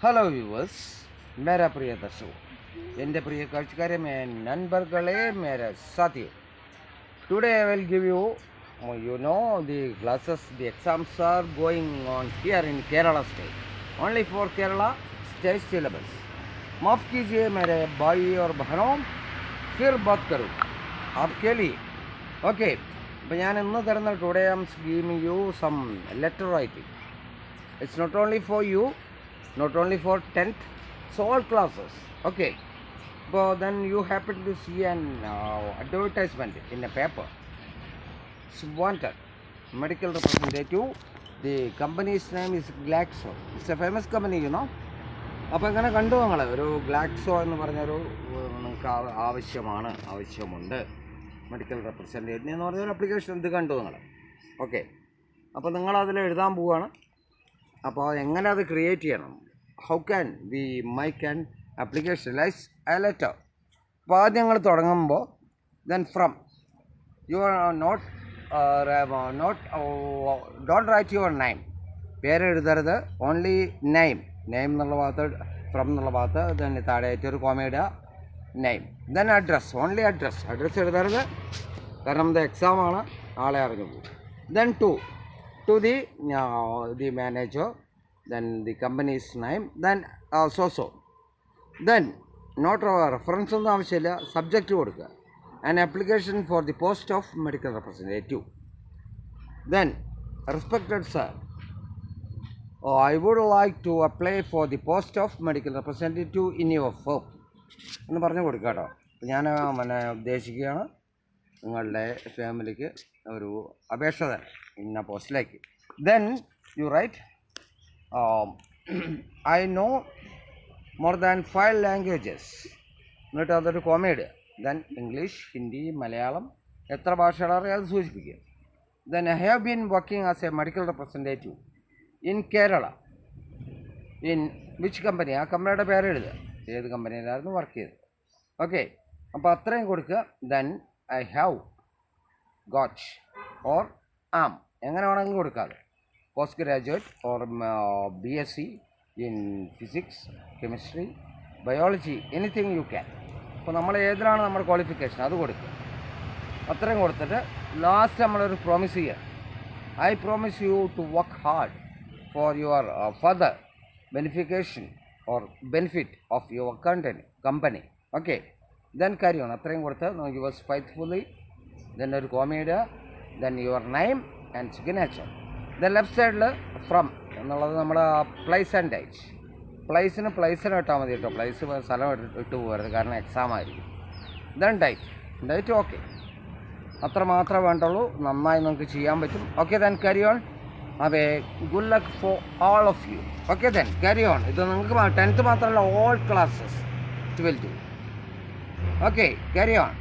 Hello viewers, മേരാ പ്രിയ ദർശകോ എൻ്റെ പ്രിയ കാഴ്ചക്കാരെ മേ നൻപർകളെ മേരാ സാഥിയോ today I will give you the classes, the exams are going on here in Kerala state, only for Kerala state syllabus. माफ़ कीजिए मेरे भाई और बहनों, फिर बात करूँ आपके लिए. ഓക്കെ, അപ്പോൾ ഞാൻ ഇന്ന് തരുന്ന today I am giving you some letter writing. It's not only for you, not only for 10th, so all classes. Okay, but then you happen to see an advertisement in a paper. It's wanted medical representative. The company's name is Glaxo. It's a famous company, you know. അപ്പോൾ ഇങ്ങനെ കണ്ടു നിങ്ങൾ ഒരു Glaxo എന്ന് പറഞ്ഞൊരു നിങ്ങൾക്ക് ആവശ്യമുണ്ട് medical representative എന്ന് പറഞ്ഞൊരു ആപ്ലിക്കേഷൻ ഇത് കണ്ടു നിങ്ങൾ. ഓക്കെ, അപ്പോൾ നിങ്ങളതിൽ എഴുതാൻ പോവുകയാണ്. അപ്പോൾ എങ്ങനെ അത് ക്രിയേറ്റ് ചെയ്യണം, how can we make an application lies a letter. അപ്പോൾ ആദ്യം ഞങ്ങൾ തുടങ്ങുമ്പോൾ then from you are don't write your name, പേരെഴുതരുത്, ഓൺലി നെയിം എന്നുള്ള ഭാഗത്ത്, ഫ്രം എന്നുള്ള ഭാഗത്ത് ദെൻ താഴെയായിട്ട് ഒരു കോമയിടുക, name, then address, only address എഴുതരുത്, കാരണം ഇത് എക്സാമാണ്, ആളെ അറിഞ്ഞു പോകും. Then to the manager, then the company's name, then then not reference ഒന്നും ആവശ്യമില്ല, സബ്ജക്റ്റ് കൊടുക്കുക, an application for the post of medical representative. Then respected sir, I would like to apply for the post of medical representative in your firm എന്ന് പറഞ്ഞു കൊടുക്കുക കേട്ടോ. ഞാൻ ഉദ്ദേശിക്കുകയാണ് നിങ്ങളുടെ ഫാമിലിക്ക് ഒരു അപേക്ഷ തരാം ഇന്ന പോസ്റ്റിലേക്ക്. Then you write I know more than 5 languages, എന്നിട്ട് അതൊരു കോമയിടുക. ദെൻ ഇംഗ്ലീഷ്, ഹിന്ദി, മലയാളം, എത്ര ഭാഷകൾ അറിയാം അത് സൂചിപ്പിക്കുക. Then I have been working as a medical representative in Kerala in which company, ആ കമ്പനിയുടെ പേര് എഴുതുക, ഏത് കമ്പനിയിലായിരുന്നു വർക്ക് ചെയ്തത്. ഓക്കെ, അപ്പോൾ അത്രയും കൊടുക്കുക. Then I have got or um, എങ്ങനെ വേണമെങ്കിലും കൊടുക്കാതെ, post graduate or BSc in physics, chemistry, biology, anything you can. അപ്പോൾ നമ്മൾ ഏതിലാണ് നമ്മുടെ ക്വാളിഫിക്കേഷൻ അത് കൊടുക്കുക. അത്രയും കൊടുത്തിട്ട് ലാസ്റ്റ് നമ്മളൊരു പ്രോമിസ് ചെയ്യുക, I promise you to work hard for your further benefication or benefit of your company. Okay, then carry on. അത്രയും കൊടുത്ത് യുവേഴ്സ് ഫൈത്ത്ഫുള്ളി, ദെൻ ഒരു കോമയിടുക, then your name and signature. Then left സൈഡിൽ from എന്നുള്ളത് നമ്മൾ place and date, പ്ലേസിന് ഇട്ടാൽ മതി കേട്ടോ, പ്ലേസ് സ്ഥലം ഇട്ട് പോകരുത്, കാരണം എക്സാം ആയിരിക്കും. ദെൻ ഡേറ്റ് ഓക്കെ, അത്ര മാത്രമേ വേണ്ടുള്ളൂ, നന്നായി നമുക്ക് ചെയ്യാൻ പറ്റും. Okay, then carry on. Away good luck for all of you. Okay, then carry on. ഇത് നിങ്ങൾക്ക് 10th മാത്രമല്ല, all classes 12. Okay, carry on.